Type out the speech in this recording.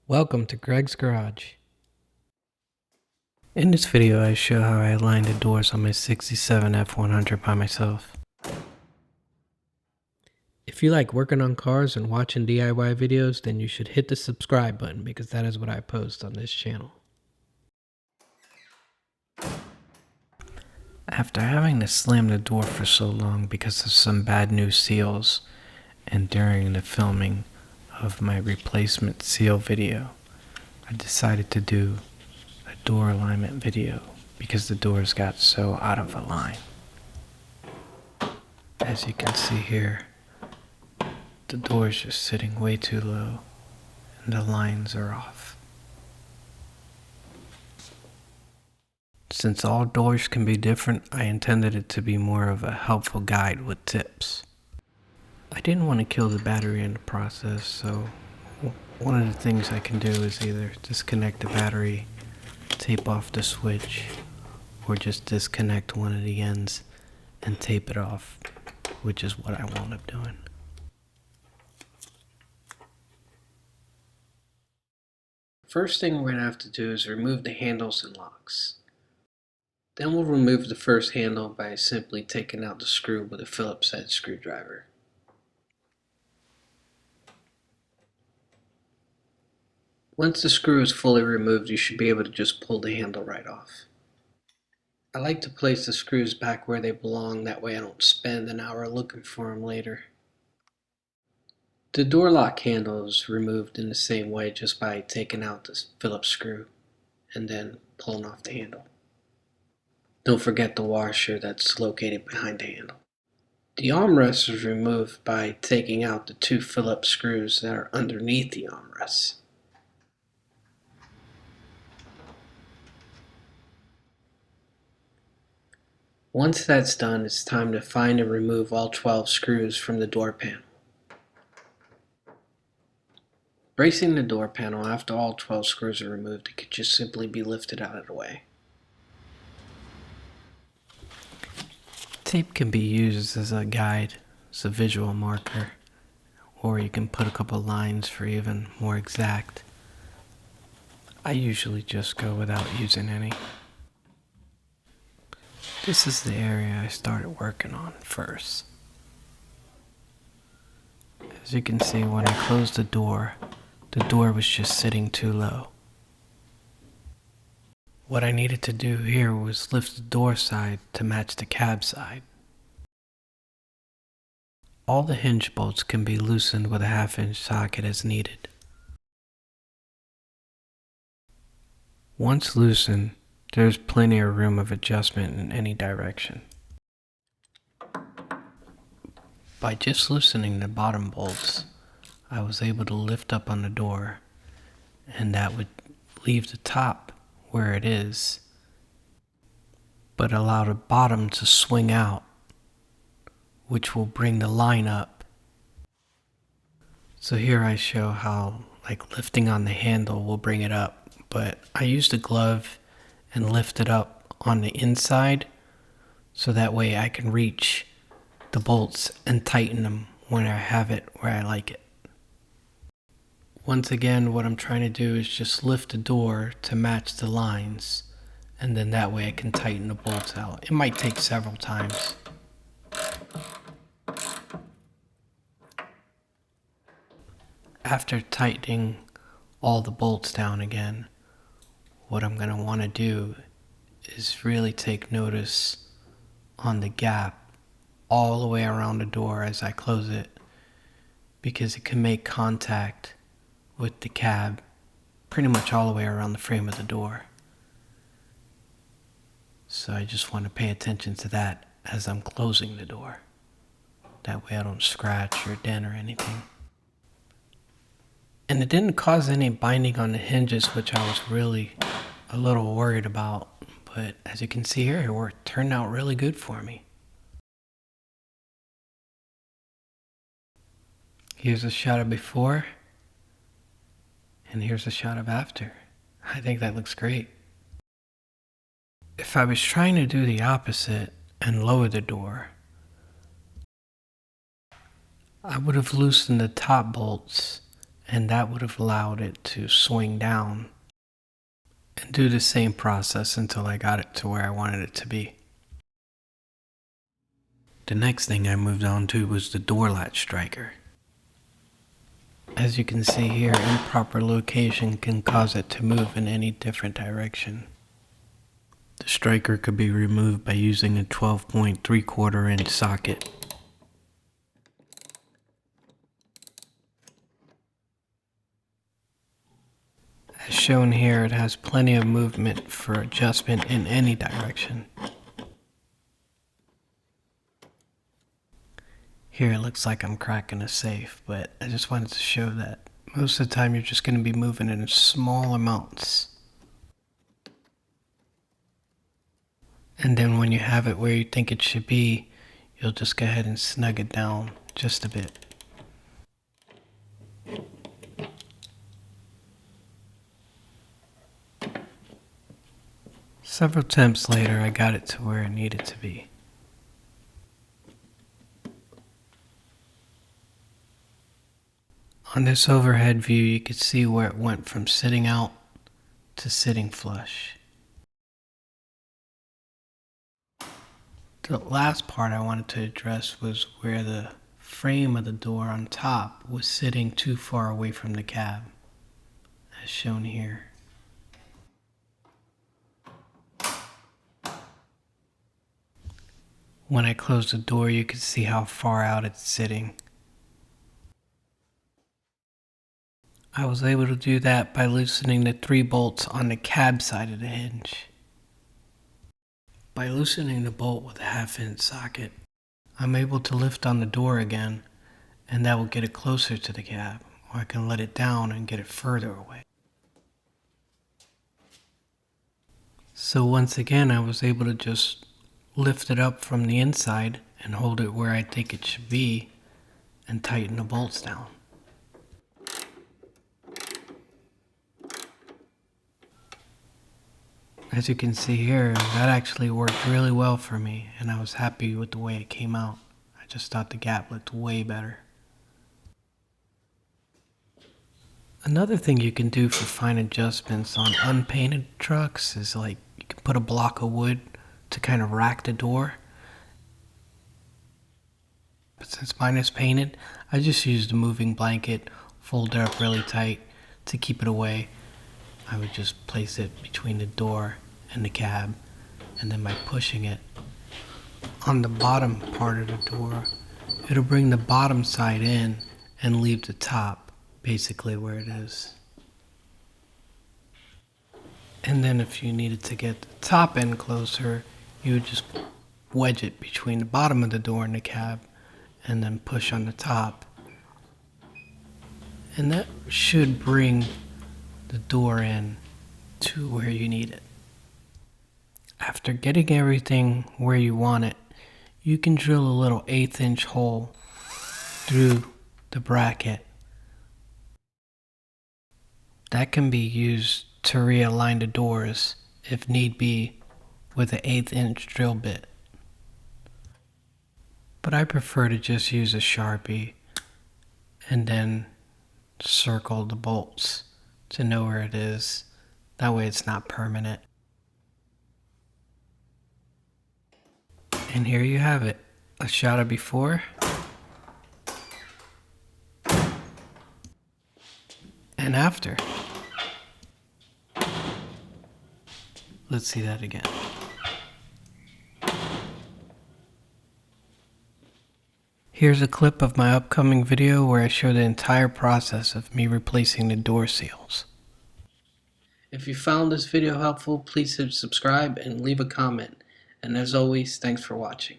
Welcome to Greg's Garage. In this video I show how I aligned the doors on my 67 F100 by myself. If you like working on cars and watching DIY videos, then you should hit the subscribe button because that is what I post on this channel. After having to slam the door for so long because of some bad new seals, and during the filming of my replacement seal video, I decided to do a door alignment video because the doors got so out of line. As you can see here, the door is just sitting way too low and the lines are off. Since all doors can be different, I intended it to be more of a helpful guide with tips. I didn't want to kill the battery in the process, so one of the things I can do is either disconnect the battery, tape off the switch, or just disconnect one of the ends and tape it off, which is what I wound up doing. First thing we're going to have to do is remove the handles and locks. Then we'll remove the first handle by simply taking out the screw with a Phillips head screwdriver. Once the screw is fully removed, you should be able to just pull the handle right off. I like to place the screws back where they belong, that way I don't spend an hour looking for them later. The door lock handle is removed in the same way, just by taking out the Phillips screw and then pulling off the handle. Don't forget the washer that's located behind the handle. The armrest is removed by taking out the two Phillips screws that are underneath the armrest. Once that's done, it's time to find and remove all 12 screws from the door panel. Bracing the door panel after all 12 screws are removed, it could just simply be lifted out of the way. Tape can be used as a guide, as a visual marker, or you can put a couple lines for even more exact. I usually just go without using any. This is the area I started working on first. As you can see, when I closed the door was just sitting too low. What I needed to do here was lift the door side to match the cab side. All the hinge bolts can be loosened with a 1/2-inch socket as needed. Once loosened, there's plenty of room of adjustment in any direction. By just loosening the bottom bolts, I was able to lift up on the door, and that would leave the top where it is, but allow the bottom to swing out, which will bring the line up. So here I show how lifting on the handle will bring it up, but I used a glove and lift it up on the inside so that way I can reach the bolts and tighten them when I have it where I like it. Once again, what I'm trying to do is just lift the door to match the lines, and then that way I can tighten the bolts out. It might take several times. After tightening all the bolts down again, what I'm going to want to do is really take notice on the gap all the way around the door as I close it, because it can make contact with the cab pretty much all the way around the frame of the door. So I just want to pay attention to that as I'm closing the door. That way I don't scratch or dent or anything. And it didn't cause any binding on the hinges, which I was really a little worried about. But as you can see here, it turned out really good for me. Here's a shot of before, and here's a shot of after. I think that looks great. If I was trying to do the opposite and lower the door, I would have loosened the top bolts and that would have allowed it to swing down and do the same process until I got it to where I wanted it to be. The next thing I moved on to was the door latch striker. As you can see here, improper location can cause it to move in any different direction. The striker could be removed by using a 12.75 inch socket. As shown here, it has plenty of movement for adjustment in any direction. Here it looks like I'm cracking a safe, but I just wanted to show that most of the time you're just going to be moving in small amounts. And then when you have it where you think it should be, you'll just go ahead and snug it down just a bit. Several attempts later, I got it to where it needed to be. On this overhead view, you could see where it went from sitting out to sitting flush. The last part I wanted to address was where the frame of the door on top was sitting too far away from the cab, as shown here. When I closed the door, you could see how far out it's sitting. I was able to do that by loosening the 3 bolts on the cab side of the hinge. By loosening the bolt with a 1/2 inch socket, I'm able to lift on the door again, and that will get it closer to the cab, or I can let it down and get it further away. So once again, I was able to just lift it up from the inside and hold it where I think it should be and tighten the bolts down. As you can see here, that actually worked really well for me, and I was happy with the way it came out. I just thought the gap looked way better. Another thing you can do for fine adjustments on unpainted trucks is you can put a block of wood to kind of rack the door. But since mine is painted, I just used a moving blanket, fold it up really tight to keep it away. I would just place it between the door and the cab, and then by pushing it on the bottom part of the door, it'll bring the bottom side in and leave the top basically where it is. And then if you needed to get the top end closer, you would just wedge it between the bottom of the door and the cab and then push on the top. And that should bring the door in to where you need it. After getting everything where you want it, you can drill a little 1/8 inch hole through the bracket. That can be used to realign the doors if need be with an 1/8 inch drill bit. But I prefer to just use a Sharpie and then circle the bolts to know where it is. That way it's not permanent. And here you have it, a shot of before and after. Let's see that again. Here's a clip of my upcoming video where I show the entire process of me replacing the door seals. If you found this video helpful, please hit subscribe and leave a comment. And as always, thanks for watching.